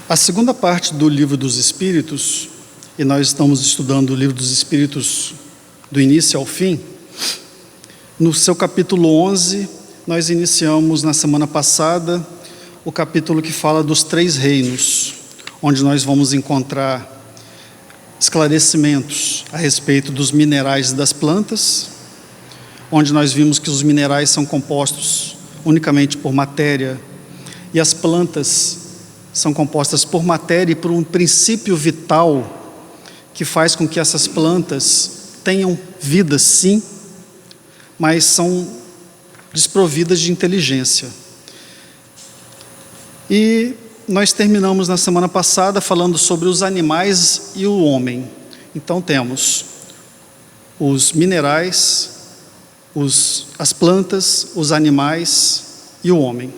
A segunda parte do Livro dos Espíritos, e nós estamos estudando o Livro dos Espíritos do início ao fim, no seu capítulo 11, nós iniciamos na semana passada o capítulo que fala dos 3 reinos, onde nós vamos encontrar esclarecimentos a respeito dos minerais e das plantas, onde nós vimos que os minerais são compostos unicamente por matéria e as plantas são compostas por matéria e por um princípio vital que faz com que essas plantas tenham vida, sim, mas são desprovidas de inteligência. E nós terminamos na semana passada falando sobre os animais e o homem. Então temos os minerais, as plantas, os animais e o homem.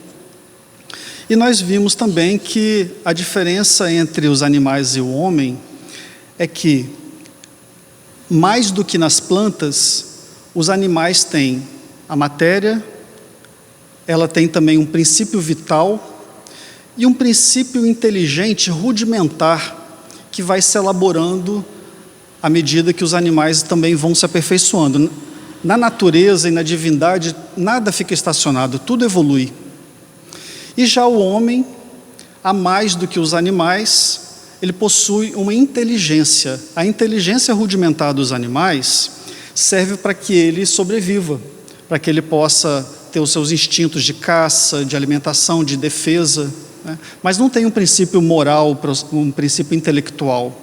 E nós vimos também que a diferença entre os animais e o homem é que, mais do que nas plantas, os animais têm a matéria, ela tem também um princípio vital e um princípio inteligente rudimentar que vai se elaborando à medida que os animais também vão se aperfeiçoando. Na natureza e na divindade, nada fica estacionado, tudo evolui. E já o homem, a mais do que os animais, ele possui uma inteligência. A inteligência rudimentar dos animais serve para que ele sobreviva, para que ele possa ter os seus instintos de caça, de alimentação, de defesa, né? Mas não tem um princípio moral, um princípio intelectual.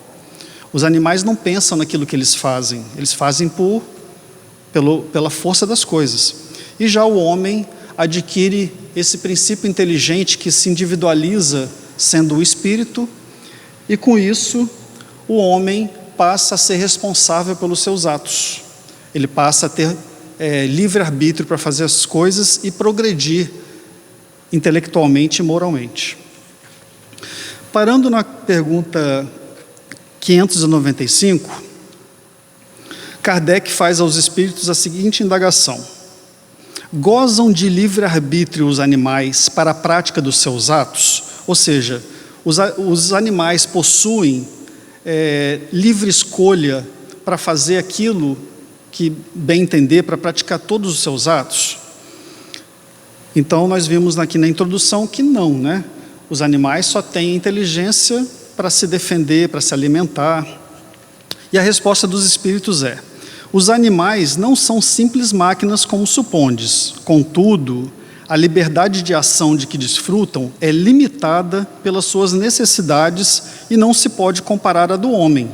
Os animais não pensam naquilo que eles fazem pela força das coisas. E já o homem adquire esse princípio inteligente que se individualiza sendo o espírito, e com isso o homem passa a ser responsável pelos seus atos. Ele passa a ter livre-arbítrio para fazer as coisas e progredir intelectualmente e moralmente. Parando na pergunta 595, Kardec faz aos espíritos a seguinte indagação: gozam de livre-arbítrio os animais para a prática dos seus atos? Ou seja, os animais possuem livre escolha para fazer aquilo que bem entender, para praticar todos os seus atos? Então nós vimos aqui na introdução que não, né? Os animais só têm inteligência para se defender, para se alimentar. E a resposta dos espíritos é: os animais não são simples máquinas como supondes, contudo, a liberdade de ação de que desfrutam é limitada pelas suas necessidades e não se pode comparar à do homem.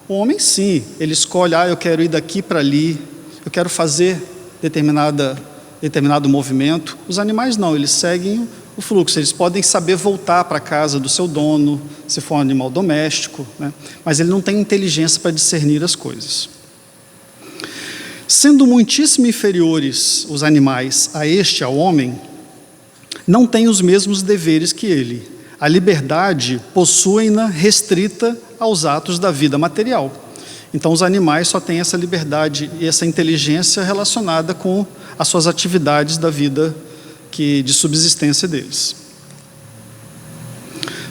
O homem sim, ele escolhe, eu quero ir daqui para ali, eu quero fazer determinado movimento. Os animais não, eles seguem o fluxo, eles podem saber voltar para a casa do seu dono, se for um animal doméstico, né? Mas ele não tem inteligência para discernir as coisas. Sendo muitíssimo inferiores os animais ao homem, não têm os mesmos deveres que ele. A liberdade possuem-na restrita aos atos da vida material. Então os animais só têm essa liberdade e essa inteligência relacionada com as suas atividades da vida de subsistência deles.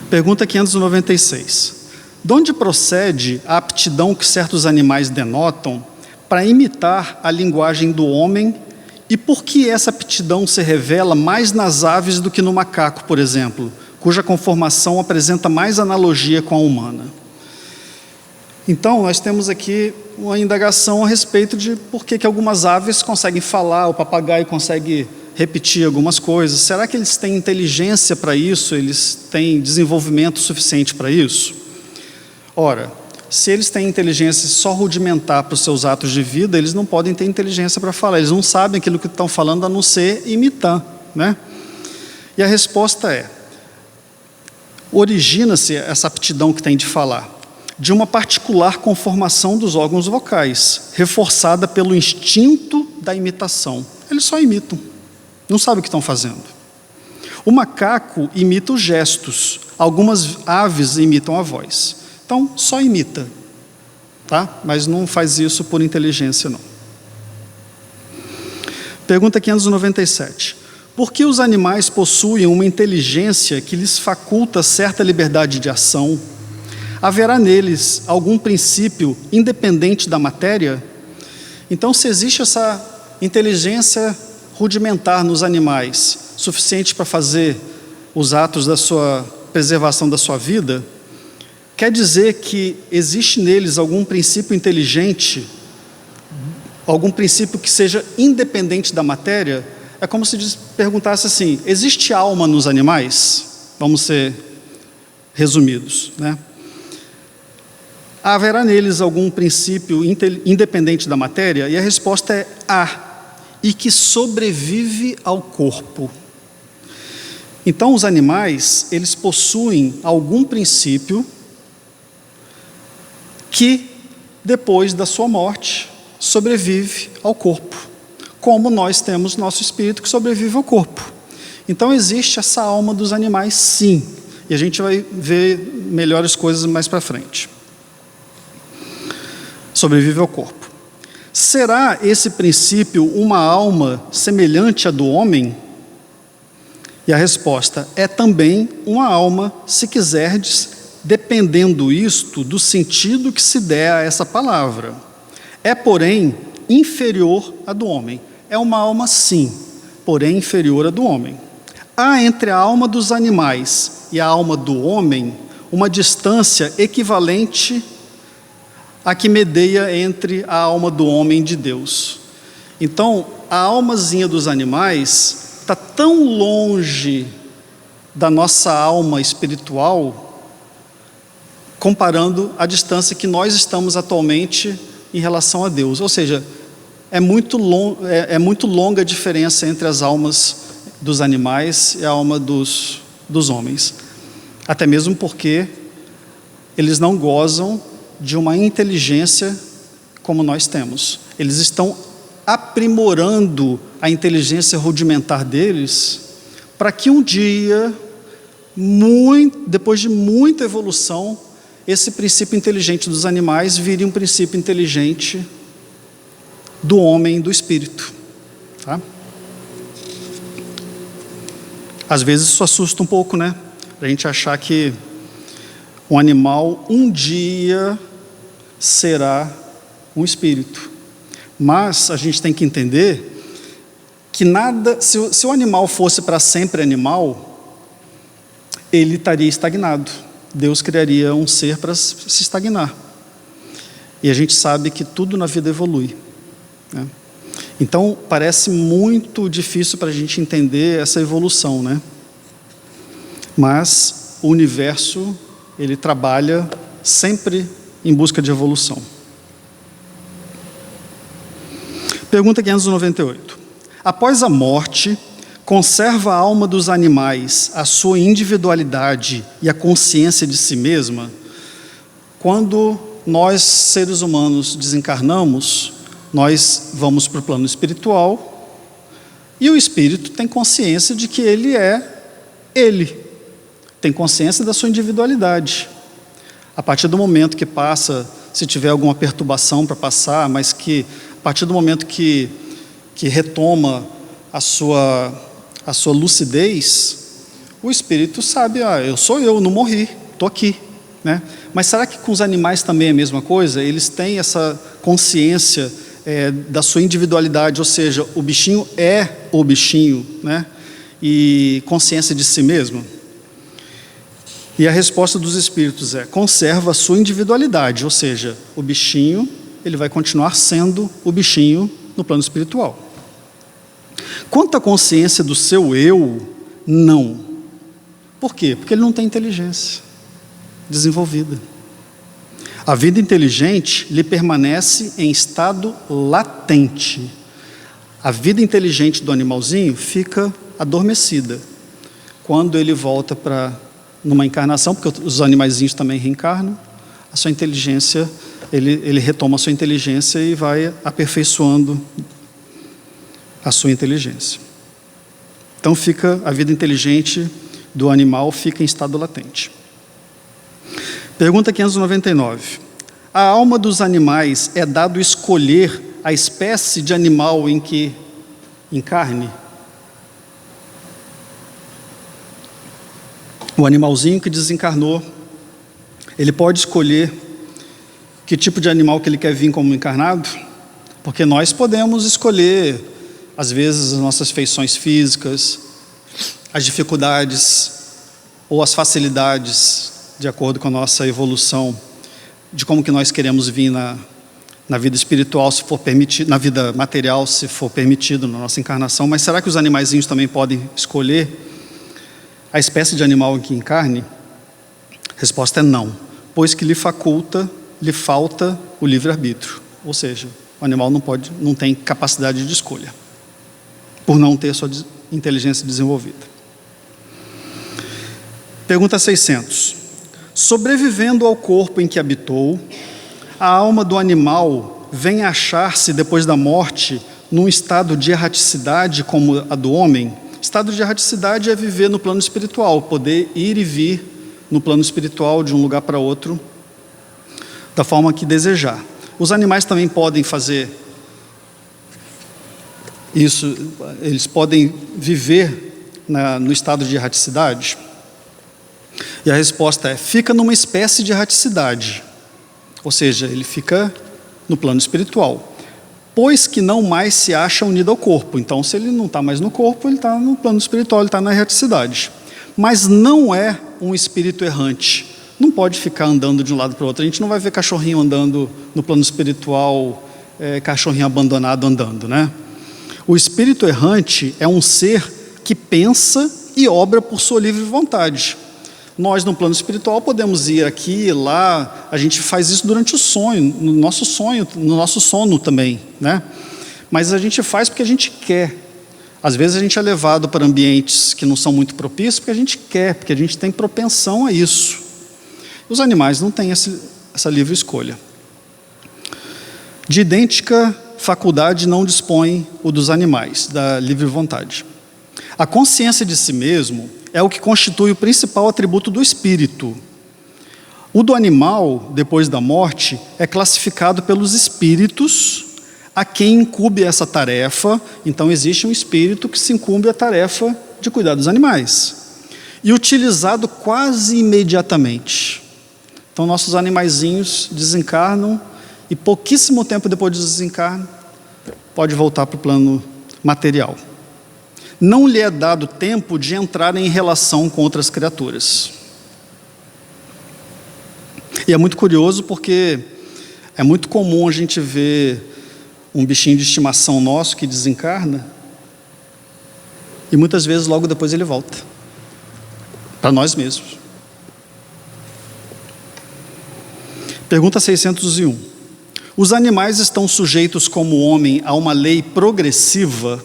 Pergunta 596. De onde procede a aptidão que certos animais denotam para imitar a linguagem do homem, e por que essa aptidão se revela mais nas aves do que no macaco, por exemplo, cuja conformação apresenta mais analogia com a humana? Então, nós temos aqui uma indagação a respeito de por que algumas aves conseguem falar, o papagaio consegue repetir algumas coisas. Será que eles têm inteligência para isso? Eles têm desenvolvimento suficiente para isso? Ora, se eles têm inteligência só rudimentar para os seus atos de vida, eles não podem ter inteligência para falar. Eles não sabem aquilo que estão falando a não ser imitar, né? E a resposta é: origina-se essa aptidão que tem de falar de uma particular conformação dos órgãos vocais, reforçada pelo instinto da imitação. Eles só imitam, não sabem o que estão fazendo. O macaco imita os gestos, algumas aves imitam a voz. Então, só imita, tá? Mas não faz isso por inteligência, não. Pergunta 597. Porque os animais possuem uma inteligência que lhes faculta certa liberdade de ação, haverá neles algum princípio independente da matéria? Então, se existe essa inteligência rudimentar nos animais, suficiente para fazer os atos da sua preservação da sua vida, quer dizer que existe neles algum princípio inteligente, algum princípio que seja independente da matéria? É como se perguntasse assim: existe alma nos animais? Vamos ser resumidos, né? Haverá neles algum princípio independente da matéria? E a resposta é há, e que sobrevive ao corpo. Então, os animais, eles possuem algum princípio que, depois da sua morte, sobrevive ao corpo, como nós temos nosso espírito que sobrevive ao corpo. Então, existe essa alma dos animais, sim, e a gente vai ver melhores coisas mais para frente. Sobrevive ao corpo. Será esse princípio uma alma semelhante à do homem? E a resposta é também uma alma, se quiserdes, dependendo isto do sentido que se der a essa palavra. É, porém, inferior à do homem. É uma alma, sim, porém inferior à do homem. Há entre a alma dos animais e a alma do homem uma distância equivalente a que medeia entre a alma do homem e de Deus. Então, a almazinha dos animais está tão longe da nossa alma espiritual, comparando a distância que nós estamos atualmente em relação a Deus. Ou seja, é muito longa a diferença entre as almas dos animais e a alma dos homens. Até mesmo porque eles não gozam de uma inteligência como nós temos. Eles estão aprimorando a inteligência rudimentar deles, para que um dia, depois de muita evolução, esse princípio inteligente dos animais vire um princípio inteligente do homem, do espírito. Tá? Às vezes isso assusta um pouco, né? A gente achar que um animal um dia será um espírito. Mas a gente tem que entender que nada, se o animal fosse para sempre animal, ele estaria estagnado. Deus criaria um ser para se estagnar. E a gente sabe que tudo na vida evolui, né? Então parece muito difícil para a gente entender essa evolução, né? Mas o universo, ele trabalha sempre em busca de evolução. Pergunta 598. Após a morte, conserva a alma dos animais a sua individualidade e a consciência de si mesma? Quando nós, seres humanos, desencarnamos, nós vamos para o plano espiritual e o espírito tem consciência de que ele é ele, tem consciência da sua individualidade. A partir do momento que passa, se tiver alguma perturbação para passar, mas que a partir do momento que retoma a sua lucidez, o espírito sabe: eu sou eu, não morri, estou aqui, né? Mas será que com os animais também é a mesma coisa? Eles têm essa consciência da sua individualidade, ou seja, o bichinho é o bichinho, né? E consciência de si mesmo? E a resposta dos espíritos é: conserva a sua individualidade, ou seja, o bichinho, ele vai continuar sendo o bichinho no plano espiritual. Quanto à consciência do seu eu, não. Por quê? Porque ele não tem inteligência desenvolvida. A vida inteligente lhe permanece em estado latente. A vida inteligente do animalzinho fica adormecida. Quando ele volta para numa encarnação, porque os animaizinhos também reencarnam, a sua inteligência, ele retoma a sua inteligência e vai aperfeiçoando a sua inteligência. Então fica a vida inteligente do animal fica em estado latente. Pergunta 599. A alma dos animais é dado escolher a espécie de animal em que encarne? O animalzinho que desencarnou, ele pode escolher que tipo de animal que ele quer vir como encarnado, porque nós podemos escolher, às vezes, as nossas feições físicas, as dificuldades ou as facilidades, de acordo com a nossa evolução, de como que nós queremos vir na vida espiritual, se for permitido, na vida material, se for permitido na nossa encarnação. Mas será que os animaizinhos também podem escolher a espécie de animal em que encarne? A resposta é não, pois que lhe falta o livre-arbítrio, ou seja, o animal não tem capacidade de escolha, por não ter sua inteligência desenvolvida. Pergunta 600. Sobrevivendo ao corpo em que habitou, a alma do animal vem achar-se depois da morte num estado de erraticidade como a do homem? Estado de erraticidade é viver no plano espiritual, poder ir e vir no plano espiritual de um lugar para outro, da forma que desejar. Os animais também podem fazer isso, eles podem viver no estado de erraticidade? E a resposta é: fica numa espécie de erraticidade, ou seja, ele fica no plano espiritual, pois que não mais se acha unido ao corpo. Então, se ele não está mais no corpo, ele está no plano espiritual, ele está na erraticidade. Mas não é um espírito errante, não pode ficar andando de um lado para o outro. A gente não vai ver cachorrinho andando no plano espiritual, cachorrinho abandonado andando, né? O espírito errante é um ser que pensa e obra por sua livre vontade. Nós, no plano espiritual, podemos ir aqui e lá, a gente faz isso durante o sonho, no nosso sono também, né? Mas a gente faz porque a gente quer. Às vezes a gente é levado para ambientes que não são muito propícios porque a gente quer, porque a gente tem propensão a isso. Os animais não têm essa livre escolha. De idêntica faculdade não dispõe o dos animais, da livre vontade. A consciência de si mesmo é o que constitui o principal atributo do espírito. O do animal, depois da morte, é classificado pelos espíritos a quem incumbe essa tarefa. Então existe um espírito que se incumbe a tarefa de cuidar dos animais, e utilizado quase imediatamente. Então nossos animaizinhos desencarnam e pouquíssimo tempo depois de desencarno pode voltar para o plano material. Não lhe é dado tempo de entrar em relação com outras criaturas. E é muito curioso porque é muito comum a gente ver um bichinho de estimação nosso que desencarna e muitas vezes logo depois ele volta para nós mesmos. Pergunta 601. Os animais estão sujeitos como homem a uma lei progressiva?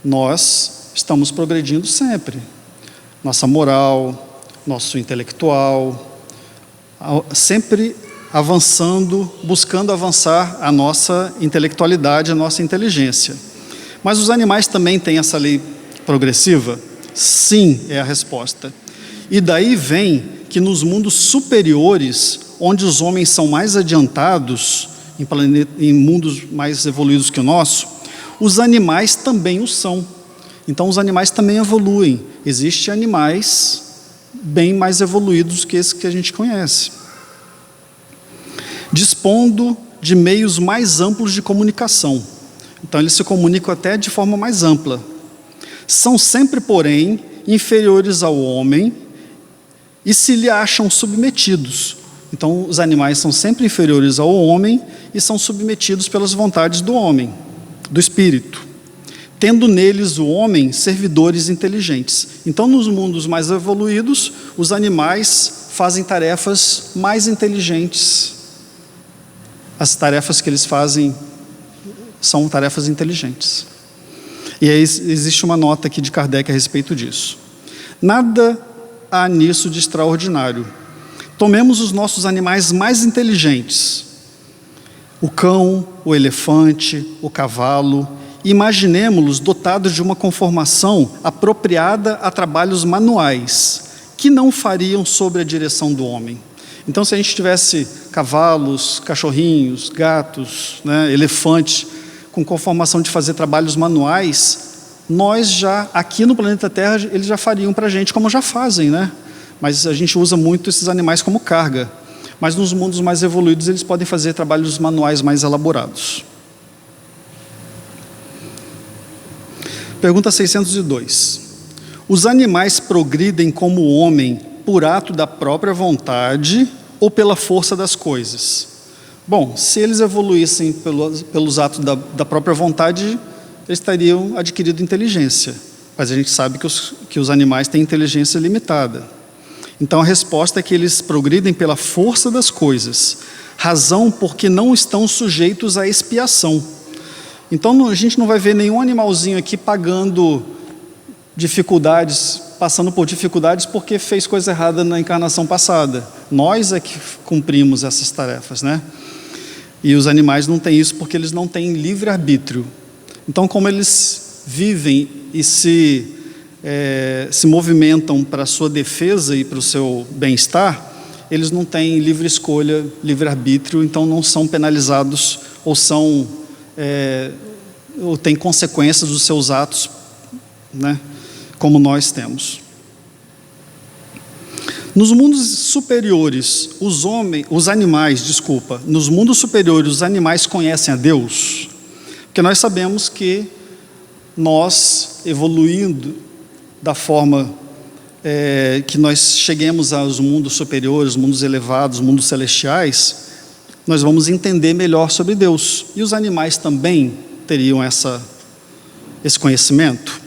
Nós estamos progredindo sempre. Nossa moral, nosso intelectual, sempre avançando, buscando avançar a nossa intelectualidade, a nossa inteligência. Mas os animais também têm essa lei progressiva? Sim, é a resposta. E daí vem que nos mundos superiores, onde os homens são mais adiantados, em mundos mais evoluídos que o nosso, os animais também o são. Então os animais também evoluem. Existem animais bem mais evoluídos que esses que a gente conhece, dispondo de meios mais amplos de comunicação. Então eles se comunicam até de forma mais ampla. São sempre, porém, inferiores ao homem e se lhe acham submetidos. Então os animais são sempre inferiores ao homem e são submetidos pelas vontades do homem, do espírito, tendo neles o homem servidores inteligentes. Então nos mundos mais evoluídos, os animais fazem tarefas mais inteligentes. As tarefas que eles fazem são tarefas inteligentes. E aí existe uma nota aqui de Kardec a respeito disso. Nada há nisso de extraordinário. Tomemos os nossos animais mais inteligentes, o cão, o elefante, o cavalo, e imaginemos-los dotados de uma conformação apropriada a trabalhos manuais, que não fariam sob a direção do homem. Então, se a gente tivesse cavalos, cachorrinhos, gatos, elefantes, com conformação de fazer trabalhos manuais, nós já, aqui no planeta Terra, eles já fariam para a gente, como já fazem, né? mas a gente usa muito esses animais como carga. Mas nos mundos mais evoluídos eles podem fazer trabalhos manuais mais elaborados. Pergunta 602. Os animais progridem como o homem por ato da própria vontade ou pela força das coisas? Bom, se eles evoluíssem pelos atos da própria vontade, eles teriam adquirido inteligência. Mas a gente sabe que os animais têm inteligência limitada. Então a resposta é que eles progridem pela força das coisas, razão porque não estão sujeitos à expiação. Então a gente não vai ver nenhum animalzinho aqui pagando dificuldades, passando por dificuldades porque fez coisa errada na encarnação passada. Nós é que cumprimos essas tarefas, né? E os animais não têm isso porque eles não têm livre-arbítrio. Então, como eles vivem e se movimentam para a sua defesa e para o seu bem-estar, eles não têm livre escolha, livre-arbítrio, então não são penalizados ou têm consequências dos seus atos, né, como nós temos. Nos mundos superiores, os animais conhecem a Deus? Porque nós sabemos que nós, evoluindo da forma que nós cheguemos aos mundos superiores, mundos elevados, mundos celestiais, nós vamos entender melhor sobre Deus. E os animais também teriam esse conhecimento?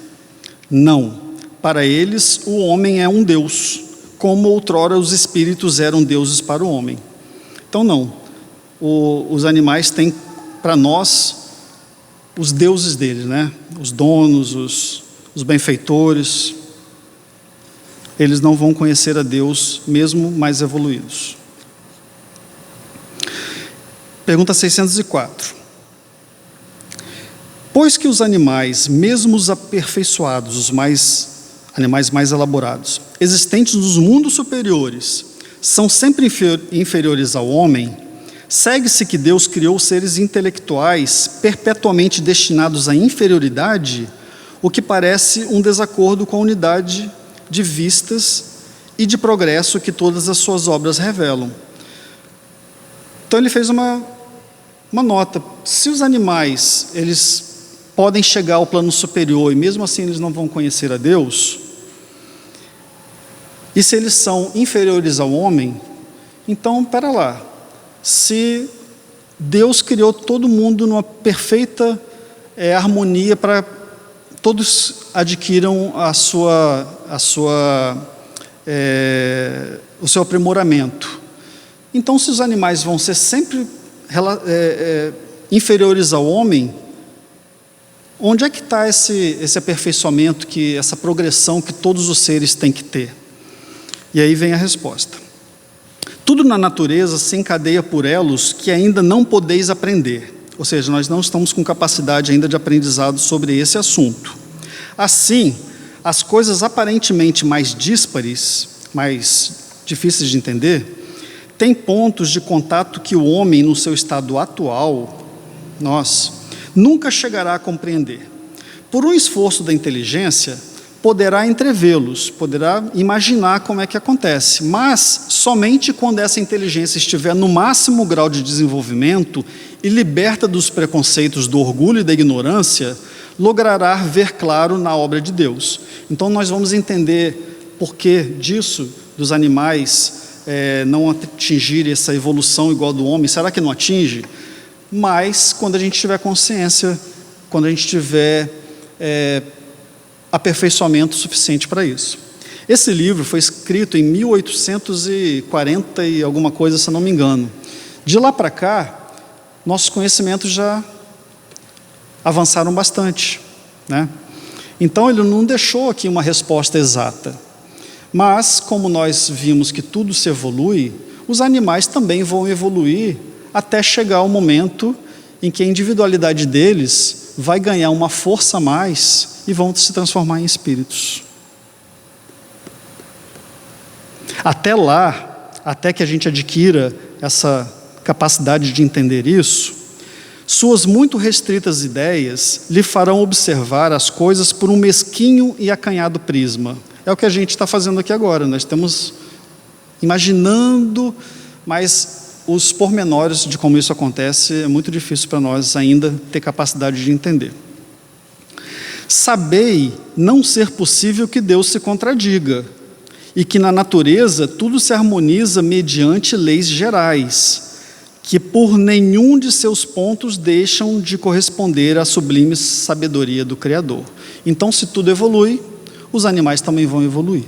Não. Para eles, o homem é um Deus, como outrora os espíritos eram deuses para o homem. Então, não. Os animais têm, para nós, os deuses deles, né? Os donos, os benfeitores. Eles não vão conhecer a Deus, mesmo mais evoluídos. Pergunta 604. Pois que os animais, mesmo os aperfeiçoados, animais mais elaborados, existentes nos mundos superiores, são sempre inferiores ao homem, segue-se que Deus criou seres intelectuais perpetuamente destinados à inferioridade, o que parece um desacordo com a unidade de vistas e de progresso que todas as suas obras revelam. Então ele fez uma nota. Se os animais, eles podem chegar ao plano superior e mesmo assim eles não vão conhecer a Deus, e se eles são inferiores ao homem, então, pera lá, se Deus criou todo mundo numa perfeita harmonia para todos adquiram o seu aprimoramento, então se os animais vão ser sempre inferiores ao homem, onde é que está esse aperfeiçoamento, essa progressão que todos os seres têm que ter? E aí vem a resposta. Tudo na natureza se encadeia por elos que ainda não podeis aprender. Ou seja, nós não estamos com capacidade ainda de aprendizado sobre esse assunto. Assim, as coisas aparentemente mais díspares, mais difíceis de entender, têm pontos de contato que o homem, no seu estado atual, nunca chegará a compreender. Por um esforço da inteligência, poderá entrevê-los, poderá imaginar como é que acontece, mas somente quando essa inteligência estiver no máximo grau de desenvolvimento e liberta dos preconceitos do orgulho e da ignorância, logrará ver claro na obra de Deus. Então nós vamos entender por que disso, dos animais não atingirem essa evolução igual do homem. Será que não atinge? Mas quando a gente tiver consciência, quando a gente tiver aperfeiçoamento suficiente para isso. Esse livro foi escrito em 1840 e alguma coisa, se não me engano. De lá para cá, nossos conhecimentos já avançaram bastante, né? Então ele não deixou aqui uma resposta exata. Mas, como nós vimos que tudo se evolui, os animais também vão evoluir até chegar ao momento em que a individualidade deles vai ganhar uma força a mais e vão se transformar em espíritos. Até lá, até que a gente adquira essa capacidade de entender isso, suas muito restritas ideias lhe farão observar as coisas por um mesquinho e acanhado prisma. É o que a gente está fazendo aqui agora. Nós temos imaginando, mas os pormenores de como isso acontece é muito difícil para nós ainda ter capacidade de entender. Sabei não ser possível que Deus se contradiga, e que na natureza tudo se harmoniza mediante leis gerais, que por nenhum de seus pontos deixam de corresponder à sublime sabedoria do Criador. Então, se tudo evolui, os animais também vão evoluir.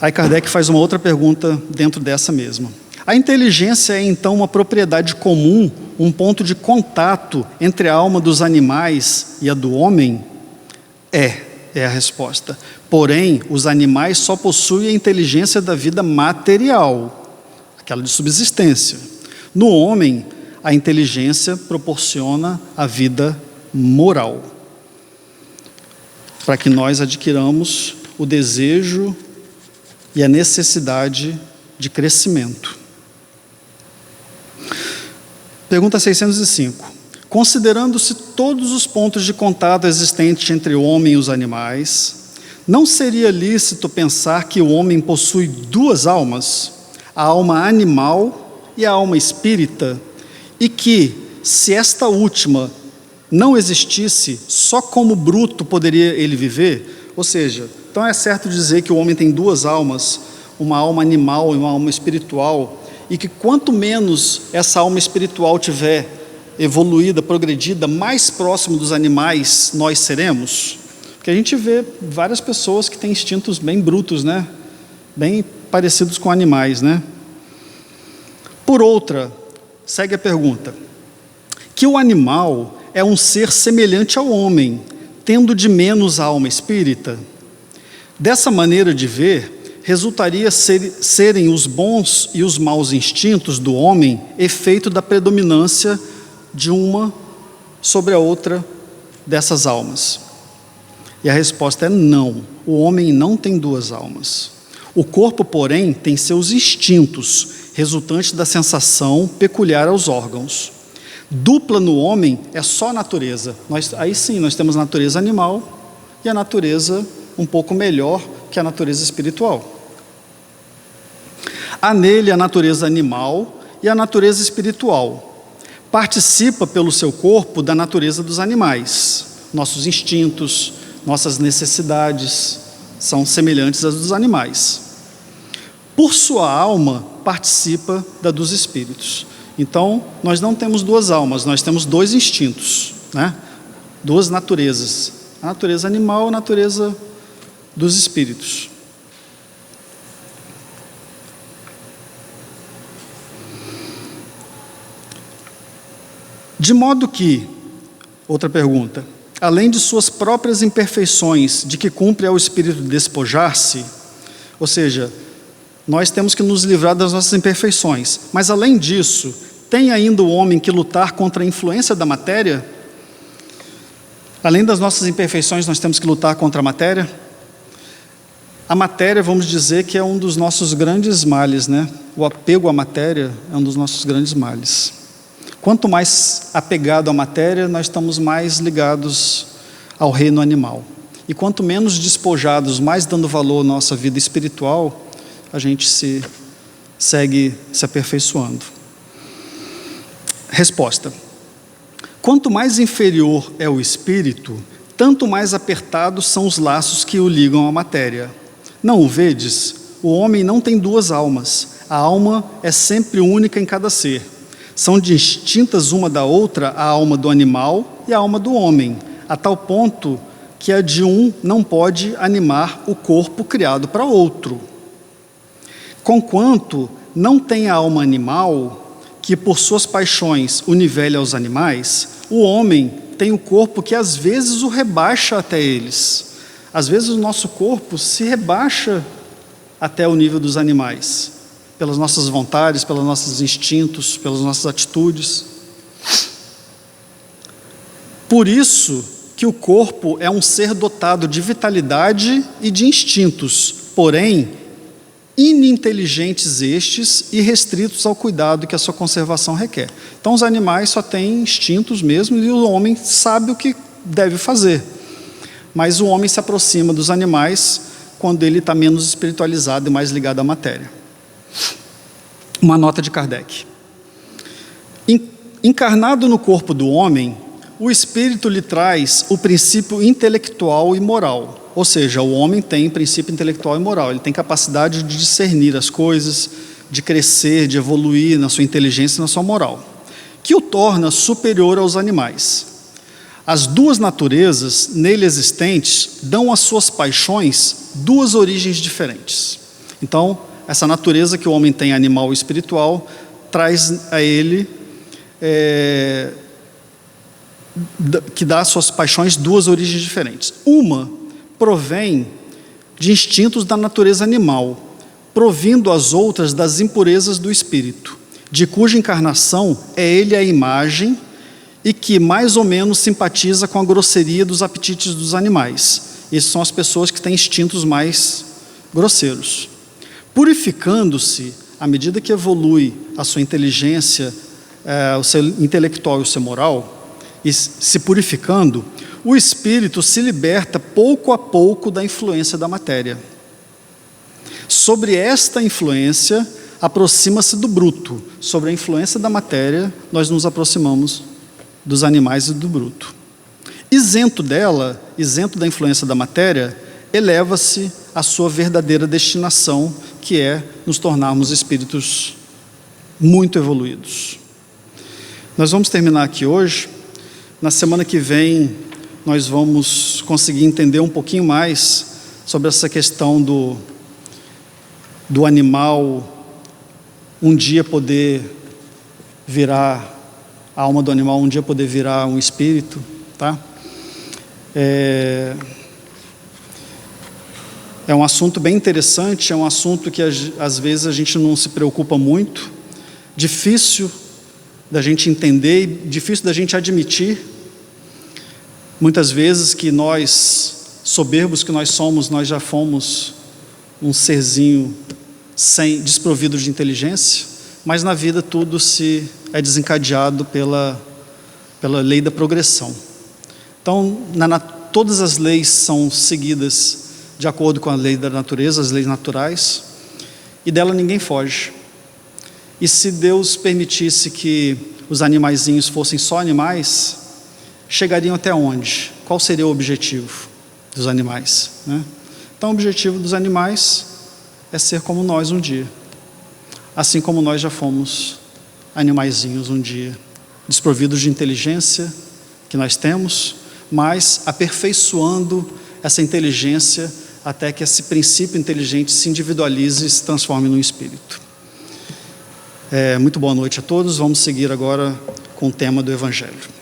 Aí Kardec faz uma outra pergunta dentro dessa mesma. A inteligência é então uma propriedade comum, um ponto de contato entre a alma dos animais e a do homem? É a resposta. Porém, os animais só possuem a inteligência da vida material, aquela de subsistência. No homem, a inteligência proporciona a vida moral, para que nós adquiramos o desejo e a necessidade de crescimento. Pergunta 605. Considerando-se todos os pontos de contato existentes entre o homem e os animais, não seria lícito pensar que o homem possui duas almas, a alma animal e a alma espírita, e que, se esta última não existisse, só como bruto poderia ele viver? Ou seja, então é certo dizer que o homem tem duas almas, uma alma animal e uma alma espiritual, e que quanto menos essa alma espiritual tiver evoluída, progredida, mais próximo dos animais nós seremos? Porque a gente vê várias pessoas que têm instintos bem brutos, né? Bem parecidos com animais, né? Por outra, segue a pergunta, que o animal é um ser semelhante ao homem, tendo de menos a alma espírita? Dessa maneira de ver, resultaria serem os bons e os maus instintos do homem efeito da predominância de uma sobre a outra dessas almas. E a resposta é não. O homem não tem duas almas. O corpo, porém, tem seus instintos, resultantes da sensação peculiar aos órgãos. Dupla no homem é só a natureza. Aí sim, nós temos a natureza animal e a natureza um pouco melhor que a natureza espiritual. Há nele a natureza animal e a natureza espiritual. Participa pelo seu corpo da natureza dos animais. Nossos instintos, nossas necessidades são semelhantes às dos animais. Por sua alma, participa da dos espíritos. Então, nós não temos duas almas, nós temos dois instintos, né? Duas naturezas. A natureza animal e a natureza dos espíritos. De modo que, outra pergunta, além de suas próprias imperfeições, de que cumpre ao espírito despojar-se, ou seja, nós temos que nos livrar das nossas imperfeições, mas além disso, tem ainda o homem que lutar contra a influência da matéria? Além das nossas imperfeições, nós temos que lutar contra a matéria? A matéria, vamos dizer que é um dos nossos grandes males, né? O apego à matéria é um dos nossos grandes males. Quanto mais apegado à matéria, nós estamos mais ligados ao reino animal. E quanto menos despojados, mais dando valor à nossa vida espiritual, a gente segue se aperfeiçoando. Resposta. Quanto mais inferior é o espírito, tanto mais apertados são os laços que o ligam à matéria. Não o vedes? O homem não tem duas almas. A alma é sempre única em cada ser. São distintas uma da outra a alma do animal e a alma do homem, a tal ponto que a de um não pode animar o corpo criado para outro. Conquanto não tem a alma animal, que por suas paixões o nivele aos animais, o homem tem o corpo que às vezes o rebaixa até eles. Às vezes o nosso corpo se rebaixa até o nível dos animais, pelas nossas vontades, pelos nossos instintos, pelas nossas atitudes. Por isso que o corpo é um ser dotado de vitalidade e de instintos, porém, ininteligentes estes e restritos ao cuidado que a sua conservação requer. Então os animais só têm instintos mesmo e o homem sabe o que deve fazer. mas o homem se aproxima dos animais quando ele está menos espiritualizado e mais ligado à matéria. Uma nota de Kardec. Encarnado no corpo do homem, o espírito lhe traz o princípio intelectual e moral. Ou seja, o homem tem princípio intelectual e moral, ele tem capacidade de discernir as coisas, de crescer, de evoluir na sua inteligência e na sua moral, que o torna superior aos animais. As duas naturezas nele existentes dão às suas paixões duas origens diferentes. Então, essa natureza que o homem tem, animal e espiritual, traz a ele, que dá às suas paixões duas origens diferentes. Uma provém de instintos da natureza animal, provindo as outras das impurezas do espírito, de cuja encarnação é ele a imagem e que mais ou menos simpatiza com a grosseria dos apetites dos animais. Essas são as pessoas que têm instintos mais grosseiros. Purificando-se, à medida que evolui a sua inteligência, o seu intelectual e o seu moral, e se purificando, o espírito se liberta pouco a pouco da influência da matéria. Sobre esta influência, aproxima-se do bruto. Sobre a influência da matéria, nós nos aproximamos dos animais e do bruto. Isento dela, isento da influência da matéria, eleva-se à sua verdadeira destinação, que é nos tornarmos espíritos muito evoluídos. Nós vamos terminar aqui hoje. Na semana que vem, nós vamos conseguir entender um pouquinho mais sobre essa questão do animal um dia poder virar, a alma do animal um dia poder virar um espírito, tá? É um assunto bem interessante, é um assunto que às vezes a gente não se preocupa muito, difícil da gente entender e difícil da gente admitir. Muitas vezes que nós, soberbos que nós somos, nós já fomos um serzinho desprovido de inteligência, mas na vida tudo é desencadeado pela lei da progressão. Então, todas as leis são seguidas de acordo com a lei da natureza, as leis naturais, e dela ninguém foge. E se Deus permitisse que os animaizinhos fossem só animais, chegariam até onde? Qual seria o objetivo dos animais, né? Então, o objetivo dos animais é ser como nós um dia, assim como nós já fomos animaizinhos um dia, desprovidos de inteligência que nós temos, mas aperfeiçoando essa inteligência até que esse princípio inteligente se individualize e se transforme num espírito. Muito boa noite a todos. Vamos seguir agora com o tema do Evangelho.